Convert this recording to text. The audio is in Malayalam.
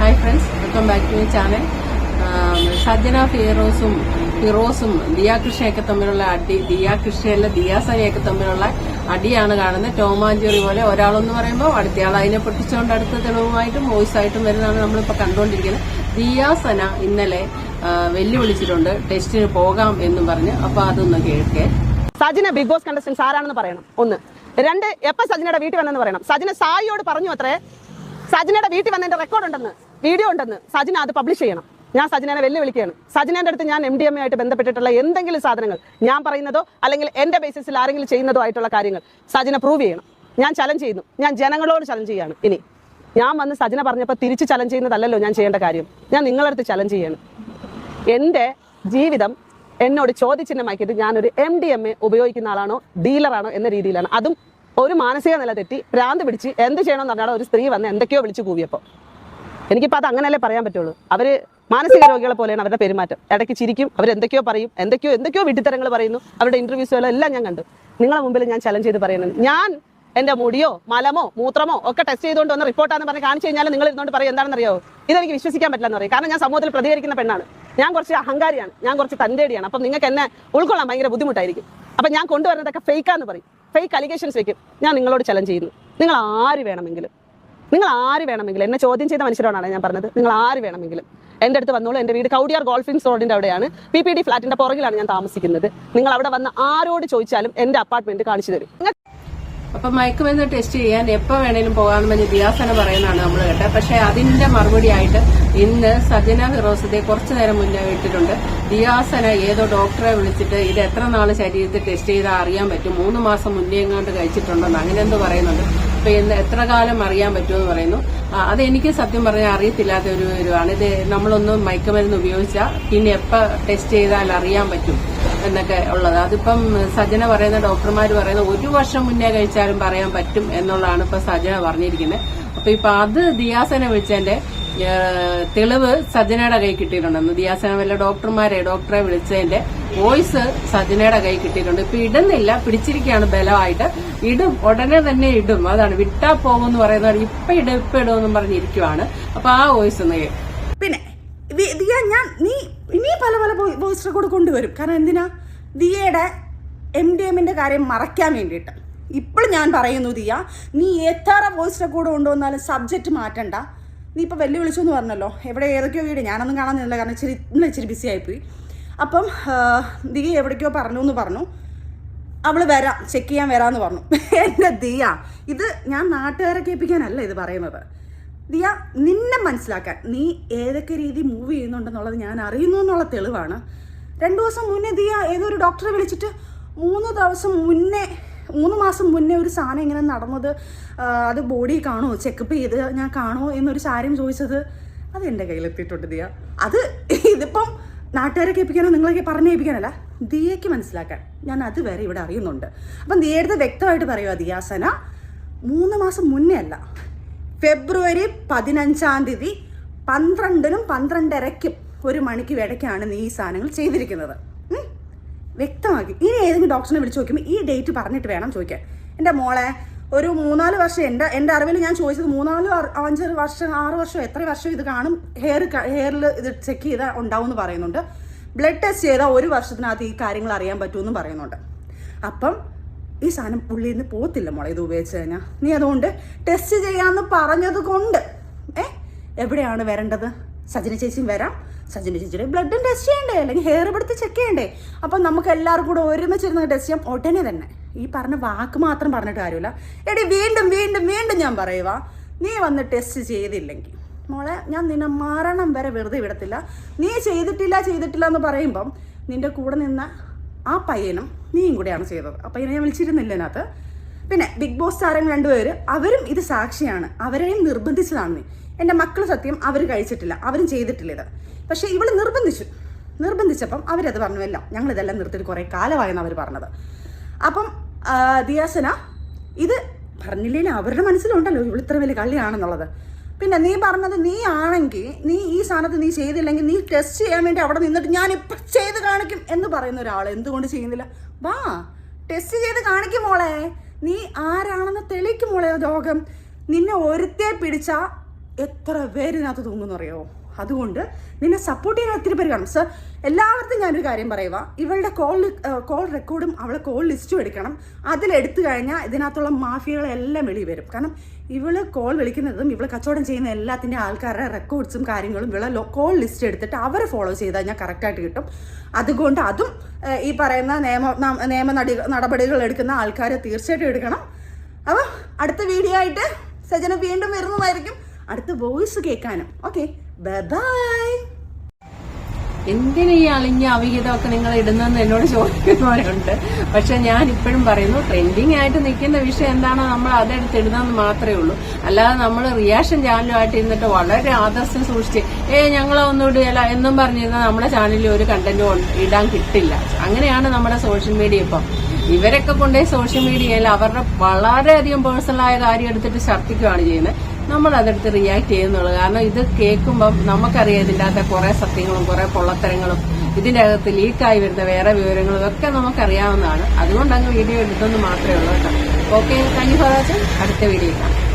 Hi friends, welcome back to my channel. Sajjana ഫിറോസും ദിയാകൃഷ്ണയൊക്കെ തമ്മിലുള്ള അടി, ദിയാകൃഷ്ണയല്ല ദിയാസനയൊക്കെ തമ്മിലുള്ള അടിയാണ് കാണുന്നത്. ടോമാഞ്ചേറി പോലെ ഒരാളെന്ന് പറയുമ്പോൾ അടുത്തയാൾ അതിനെ പൊട്ടിച്ചുകൊണ്ട് അടുത്ത തെളിവുമായിട്ടും വോയിസ് ആയിട്ടും വരുന്നതാണ് നമ്മളിപ്പോൾ കണ്ടുകൊണ്ടിരിക്കുന്നത്. ദിയാസന ഇന്നലെ വെല്ലുവിളിച്ചിട്ടുണ്ട് ടെസ്റ്റിന് പോകാം എന്നും പറഞ്ഞ്. അപ്പൊ അതൊന്ന് കേൾക്കേ. സജിന ബിഗ് ബോസ് കണ്ടസ്റ്റൻസ് ആരാണെന്ന് പറയണം. ഒന്ന്. രണ്ട്, എപ്പോ സജിനയുടെ വീട്ടിൽ വന്നെന്ന് പറയണം. സജിന സായിയോട് പറഞ്ഞു അത്രേ സജിനയുടെ വീട്ടിൽ വന്നതിന്റെ റെക്കോർഡ് ഉണ്ടെന്ന്, വീഡിയോ ഉണ്ടെന്ന്. സജിന അത് പബ്ലിഷ് ചെയ്യണം. ഞാൻ സജിനെ വെല്ലുവിളിക്കുകയാണ്. സജിനന്റെ അടുത്ത് ഞാൻ MDMA ആയിട്ട് ബന്ധപ്പെട്ടിട്ടുള്ള എന്തെങ്കിലും സാധനങ്ങൾ ഞാൻ പറയുന്നതോ അല്ലെങ്കിൽ എന്റെ ബേസിസിൽ ആരെങ്കിലും ചെയ്യുന്നതോ ആയിട്ടുള്ള കാര്യങ്ങൾ സജിന പ്രൂവ് ചെയ്യണം. ഞാൻ ചലഞ്ച് ചെയ്യുന്നു. ഞാൻ ജനങ്ങളോട് ചലഞ്ച് ചെയ്യാണ്. ഇനി ഞാൻ വന്ന് സജിന പറഞ്ഞപ്പോൾ തിരിച്ച് ചലഞ്ച് ചെയ്യുന്നതല്ലല്ലോ ഞാൻ ചെയ്യേണ്ട കാര്യം. ഞാൻ നിങ്ങളടുത്ത് ചലഞ്ച് ചെയ്യാണ്. എന്റെ ജീവിതം എന്നോട് ചോദ്യചിഹ്നമാക്കിയിട്ട് ഞാനൊരു MDMA ഉപയോഗിക്കുന്ന ആളാണോ ഡീലറാണോ എന്ന രീതിയിലാണ്. അതും ഒരു മാനസിക നില തെറ്റി ഭ്രാന്ത് പിടിച്ച് എന്ത് ചെയ്യണമെന്ന് പറഞ്ഞാൽ ഒരു സ്ത്രീ വന്ന് എന്തൊക്കെയോ വിളിച്ചു കൂവിയപ്പോൾ എനിക്കിപ്പോൾ അത് അങ്ങനെയല്ലേ പറയാൻ പറ്റുള്ളൂ. അവർ മാനസിക രോഗികളെ പോലെയാണ് അവരുടെ പെരുമാറ്റം. ഇടയ്ക്ക് ചിരിക്കും, അവരെന്തൊക്കെയോ പറയും, എന്തൊക്കെയോ വിഡ്ഢിത്തരങ്ങൾ പറയുന്നു. അവരുടെ ഇന്റർവ്യൂസുകളോ എല്ലാം ഞാൻ കണ്ടു. നിങ്ങളെ മുമ്പിൽ ഞാൻ ചലഞ്ച് ചെയ്ത് പറയുന്നത്, ഞാൻ എന്റെ മുടിയോ മലമോ മൂത്രമോ ഒക്കെ ടെസ്റ്റ് ചെയ്തുകൊണ്ട് വന്ന റിപ്പോർട്ടാന്ന് പറഞ്ഞ് കാണിച്ചു കഴിഞ്ഞാൽ നിങ്ങൾ ഇരുന്നോണ്ട് പറയും എന്താണെന്നറിയോ, ഇതെനിക്ക് വിശ്വസിക്കാൻ പറ്റില്ലെന്ന് പറയും. കാരണം ഞാൻ സമൂഹത്തിൽ പ്രതികരിക്കുന്ന പെണ്ണാണ്. ഞാൻ കുറച്ച് അഹങ്കാരിയാണ്, ഞാൻ കുറച്ച് തന്റേടിയാണ്. അപ്പം നിങ്ങൾക്ക് എന്നെ ഉൾക്കൊള്ളാൻ ഭയങ്കര ബുദ്ധിമുട്ടായിരിക്കും. അപ്പം ഞാൻ കൊണ്ടുവരുന്നതൊക്കെ ഫേക്കാന്ന് പറയും, ഫേക്ക് അലിഗേഷൻസ് വെക്കും. ഞാൻ നിങ്ങളോട് ചലഞ്ച് ചെയ്യുന്നു. നിങ്ങൾ ആര് വേണമെങ്കിലും എന്നെ ചോദ്യം ചെയ്ത മനുഷ്യരോടാണ് ഞാൻ പറഞ്ഞത്. നിങ്ങൾ ആര് വേണമെങ്കിലും എൻ്റെ അടുത്ത് വന്നോളൂ. എൻ്റെ വീട് കൗടിയാർ ഗോൾഫിൻസ് റോഡിന്റെ അവിടെയാണ്. PPD ഫ്ലാറ്റിന്റെ പുറകിലാണ് ഞാൻ താമസിക്കുന്നത്. നിങ്ങൾ അവിടെ വന്ന് ആരോട് ചോദിച്ചാലും എൻ്റെ അപ്പാർട്ട്മെന്റ് കാണിച്ചു തരും. അപ്പൊ മയക്കുമരുന്ന് ടെസ്റ്റ് ചെയ്യാൻ എപ്പോ വേണേലും പോകാമെന്ന് ദിയാസന പറയുന്നതാണ് നമ്മൾ കേട്ടത്. പക്ഷെ അതിന്റെ മറുപടി ആയിട്ട് ഇന്ന് സജന ഫിറോസത്തെ കുറച്ചു നേരം മുന്നേ ഇട്ടിട്ടുണ്ട്. ദിയാസന ഏതോ ഡോക്ടറെ വിളിച്ചിട്ട് ഇത് എത്ര നാള് ശരീരത്തിൽ ടെസ്റ്റ് ചെയ്താൽ അറിയാൻ പറ്റും, 3 മാസം മുന്നേ എങ്ങാണ്ട് കഴിച്ചിട്ടുണ്ടെന്ന് അങ്ങനെ എന്തോ പറയുന്നുണ്ട്. അപ്പൊ എത്ര കാലം അറിയാൻ പറ്റുമെന്ന് പറയുന്നു. അതെനിക്ക് സത്യം പറഞ്ഞാൽ അറിയത്തില്ലാത്ത ഒരു കാര്യമാണ്. ഇത് നമ്മളൊന്നും മയക്കുമരുന്ന് ഉപയോഗിച്ചാൽ പിന്നെ എപ്പോ ടെസ്റ്റ് ചെയ്താൽ അറിയാൻ പറ്റും എന്നൊക്കെ ഉള്ളത്. അതിപ്പം സജന പറയുന്ന ഡോക്ടർമാർ പറയുന്ന 1 വർഷം മുന്നേ കഴിച്ചാലും പറയാൻ പറ്റും എന്നുള്ളതാണ് ഇപ്പൊ സജന പറഞ്ഞിരിക്കുന്നത്. അപ്പൊ ഇപ്പൊ അത് ദിയാസന വിളിച്ചതിന്റെ തെളിവ് സജനയുടെ കൈ കിട്ടിയിട്ടുണ്ടെന്ന്. ദിയാസന വല്ല ഡോക്ടറെ വിളിച്ചതിന്റെ വോയിസ് സജനയുടെ കൈ കിട്ടിയിട്ടുണ്ട്. ഇപ്പൊ ഇടുന്നില്ല, പിടിച്ചിരിക്കുകയാണ് ബലമായിട്ട്. ഇടും, ഉടനെ തന്നെ ഇടും. അതാണ് വിട്ടാ പോകുമെന്ന് പറയുന്നത്. ഇപ്പൊ ഇടുമെന്നും പറഞ്ഞിരിക്കുവാണ്. അപ്പൊ ആ വോയിസ് ഒന്ന് പിന്നെ ദിയ, നീ പല വോയിസ് റെക്കോർഡ് കൊണ്ടുവരും. കാരണം എന്തിനാ? ദിയയുടെ MDMന്റെ കാര്യം മറയ്ക്കാൻ വേണ്ടിയിട്ട്. ഇപ്പോൾ ഞാൻ പറയുന്നു ദിയ, നീ എത്ര വോയിസ് റെക്കോർഡ് കൊണ്ടുവന്നാലും സബ്ജക്റ്റ് മാറ്റണ്ട. നീ ഇപ്പോൾ വെല്ലുവിളിച്ചു എന്ന് പറഞ്ഞല്ലോ, എവിടെ ഏതൊക്കെയോ വീട് ഞാനൊന്നും കാണാനില്ല, കാരണം ഇച്ചിരി ബിസി ആയിപ്പോയി. അപ്പം ദിയ എവിടേക്കോ പറഞ്ഞു അവൾ വരാം, ചെക്ക് ചെയ്യാൻ വരാമെന്ന് പറഞ്ഞു. എൻ്റെ ദിയ, ഇത് ഞാൻ നാട്ടുകാരെ കേൾപ്പിക്കാനല്ല ഇത് പറയുന്നത്. ദിയ, നിന്നെ മനസ്സിലാക്കാൻ നീ ഏതൊക്കെ രീതി മൂവ് ചെയ്യുന്നുണ്ടെന്നുള്ളത് ഞാൻ അറിയുന്നു എന്നുള്ള തെളിവാണ്. 2 ദിവസം മുന്നേ ദിയ ഏതൊരു ഡോക്ടറെ വിളിച്ചിട്ട് 3 മാസം മുന്നേ ഒരു സാധനം ഇങ്ങനെ നടന്നത്, അത് ബോഡി കാണുമോ, ചെക്കപ്പ് ചെയ്ത് ഞാൻ കാണുമോ എന്നൊരു കാര്യം ചോദിച്ചത്, അത് എൻ്റെ കയ്യിലെത്തിയിട്ടുണ്ട് ദിയ. ഇതിപ്പം നാട്ടുകാരെ കേൾപ്പിക്കാനോ നിങ്ങളൊക്കെ പറഞ്ഞു കേൾപ്പിക്കാനല്ല, ദിയയ്ക്ക് മനസ്സിലാക്കാൻ ഞാൻ അതുവരെ ഇവിടെ അറിയുന്നുണ്ട്. അപ്പം ദിയയുടെ വ്യക്തമായിട്ട് പറയുക ദിയാസന, 3 മാസം മുന്നേ അല്ല, ഫെബ്രുവരി 15-ാം തീയതി 12-നും 12:30-ക്കും 1 മണിക്ക് ഇടയ്ക്കാണ് നീ ഈ സാധനങ്ങൾ ചെയ്തിരിക്കുന്നത്. വ്യക്തമാക്കി. ഇനി ഏതെങ്കിലും ഡോക്ടറിനെ വിളിച്ച് നോക്കുമ്പോൾ ഈ ഡേറ്റ് പറഞ്ഞിട്ട് വേണം ചോദിക്കാൻ. എൻ്റെ മോളെ, ഒരു 3-4 വർഷം എൻ്റെ അറിവിൽ ഞാൻ ചോദിച്ചത് 3-5 വർഷം 6 വർഷം എത്ര വർഷം ഇത് കാണും, ഹെയറിൽ ഇത് ചെക്ക് ചെയ്താൽ ഉണ്ടാവും എന്ന് പറയുന്നുണ്ട്. ബ്ലഡ് ടെസ്റ്റ് ചെയ്താൽ 1 വർഷത്തിനകത്ത് ഈ കാര്യങ്ങൾ അറിയാൻ പറ്റുമെന്നും പറയുന്നുണ്ട്. അപ്പം ഈ സാധനം പുള്ളിയിൽ നിന്ന് പോത്തില്ല മോളെ ഇത് ഉപയോഗിച്ച് കഴിഞ്ഞാൽ. നീ അതുകൊണ്ട് ടെസ്റ്റ് ചെയ്യാമെന്ന് പറഞ്ഞത് കൊണ്ട് എവിടെയാണ് വരേണ്ടത്? സജിന ചേച്ചിയും വരാം. സജിന ചേച്ചിയുടെ ബ്ലഡും ടെസ്റ്റ് ചെയ്യണ്ടേ, അല്ലെങ്കിൽ ഹെയർ എടുത്ത് ചെക്ക് ചെയ്യണ്ടേ? അപ്പം നമുക്ക് എല്ലാവർക്കും കൂടെ ഒരുമിച്ചിരുന്ന് ടെസ്റ്റ് ചെയ്യാം ഉടനെ തന്നെ. ഈ പറഞ്ഞ വാക്ക് മാത്രം പറഞ്ഞിട്ട് കാര്യമില്ല. എടി വീണ്ടും ഞാൻ പറയുക, നീ വന്ന് ടെസ്റ്റ് ചെയ്തില്ലെങ്കിൽ മോളെ ഞാൻ നിന്നെ മരണം വരെ വെറുതെ വിടത്തില്ല. നീ ചെയ്തിട്ടില്ല എന്ന് പറയുമ്പം നിന്റെ കൂടെ നിന്ന ആ പയ്യനും നീയും കൂടെയാണ് ചെയ്തത്. ആ പയ്യനെ ഞാൻ വിളിച്ചിരുന്നില്ല അതിനകത്ത്. പിന്നെ ബിഗ് ബോസ് താരങ്ങൾ 2 പേര്, അവരും ഇത് സാക്ഷിയാണ്. അവരെയും നിർബന്ധിച്ചതാണ് നീ. എൻ്റെ മക്കൾ സത്യം അവർ കഴിച്ചിട്ടില്ല, അവരും ചെയ്തിട്ടില്ല ഇത്. പക്ഷേ ഇവൾ നിർബന്ധിച്ചപ്പം അവരത് പറഞ്ഞുവല്ല, ഞങ്ങളിതെല്ലാം നിർത്തിയിട്ട് കുറേ കാലമായെന്ന് അവർ പറഞ്ഞത്. അപ്പം ദിയാസന ഇത് പറഞ്ഞില്ലെങ്കിൽ അവരുടെ മനസ്സിലുണ്ടല്ലോ ഇവൾ ഇത്ര വലിയ കള്ളിയാണെന്നുള്ളത്. പിന്നെ നീ പറഞ്ഞത് നീ ആണെങ്കിൽ നീ ഈ സാധനത്ത് നീ ചെയ്തില്ലെങ്കിൽ നീ ടെസ്റ്റ് ചെയ്യാൻ വേണ്ടി അവിടെ നിന്നിട്ട് ഞാനിപ്പം ചെയ്ത് കാണിക്കും എന്ന് പറയുന്ന ഒരാൾ എന്തുകൊണ്ട് ചെയ്യുന്നില്ല? വാ, ടെസ്റ്റ് ചെയ്ത് കാണിക്കും മോളെ. നീ ആരാണെന്ന് തെളിയിക്കും മോളെ. രോഗം നിന്നെ ഒരുത്തെ പിടിച്ചാൽ എത്ര പേരിനകത്ത് തൂങ്ങുന്നു അറിയാമോ? അതുകൊണ്ട് നിന്നെ സപ്പോർട്ട് ചെയ്യാൻ ഒത്തിരി പേര് കാണും. സർ, എല്ലാവർക്കും ഞാനൊരു കാര്യം പറയുക, ഇവളുടെ കോൾ റെക്കോർഡും അവളെ കോൾ ലിസ്റ്റും എടുക്കണം. അതിലെടുത്തു കഴിഞ്ഞാൽ ഇതിനകത്തുള്ള മാഫിയകളെല്ലാം വെളി വരും. കാരണം ഇവള് കോൾ വിളിക്കുന്നതും ഇവള് കച്ചവടം ചെയ്യുന്ന എല്ലാത്തിൻ്റെ ആൾക്കാരുടെ റെക്കോർഡ്സും കാര്യങ്ങളും ഇവളെ കോൾ ലിസ്റ്റ് എടുത്തിട്ട് അവരെ ഫോളോ ചെയ്താൽ ഞാൻ കറക്റ്റായിട്ട് കിട്ടും. അതുകൊണ്ട് അതും ഈ പറയുന്ന നിയമ നടപടികൾ എടുക്കുന്ന ആൾക്കാർ തീർച്ചയായിട്ടും എടുക്കണം. അപ്പോൾ അടുത്ത വീഡിയോ ആയിട്ട് സജന വീണ്ടും വരുന്നതായിരിക്കും, അടുത്ത വോയിസ് കേൾക്കാനും. Okay, bye. എന്തിനീ അളിഞ്ഞ അവിഹിതമൊക്കെ നിങ്ങൾ ഇടുന്നതെന്ന് എന്നോട് ചോദിക്കുന്നവരുണ്ട്. പക്ഷെ ഞാൻ ഇപ്പോഴും പറയുന്നു, ട്രെൻഡിങ് ആയിട്ട് നിൽക്കുന്ന വിഷയം എന്താണോ നമ്മൾ അതെടുത്ത് ഇടുന്നതെന്ന് മാത്രമേ ഉള്ളൂ. അല്ലാതെ നമ്മൾ റിയാക്ഷൻ ചാനലുമായിട്ട് ഇരുന്നിട്ട് വളരെ ആദർശം സൂക്ഷിച്ച് ഞങ്ങളൊന്നും ഇടുകയില്ല എന്നും പറഞ്ഞിരുന്നാൽ നമ്മുടെ ചാനലിൽ ഒരു കണ്ടന്റും ഇടാൻ കിട്ടില്ല. അങ്ങനെയാണ് നമ്മുടെ സോഷ്യൽ മീഡിയ ഇപ്പം. ഇവരൊക്കെ കൊണ്ടുപോയി സോഷ്യൽ മീഡിയയിൽ അവരുടെ വളരെയധികം പേഴ്സണലായ കാര്യം എടുത്തിട്ട് ഛർദ്ദിക്കുകയാണ് ചെയ്യുന്നത്. നമ്മൾ അതെടുത്ത് റിയാക്ട് ചെയ്യുന്നുള്ളൂ. കാരണം ഇത് കേൾക്കുമ്പം നമുക്കറിയാം ഇതിൻ്റെ അകത്തെ കുറെ സത്യങ്ങളും കുറെ പൊള്ളത്തരങ്ങളും ഇതിൻ്റെ അകത്ത് ലീക്കായി വരുന്ന വേറെ വിവരങ്ങളും ഒക്കെ നമുക്കറിയാവുന്നതാണ്. അതുകൊണ്ട് അങ്ങ് വീഡിയോ എടുത്തെന്ന് മാത്രമേ ഉള്ളൂ കേട്ടോ. Okay, thank you for watching. അടുത്ത വീഡിയോ കാണാം.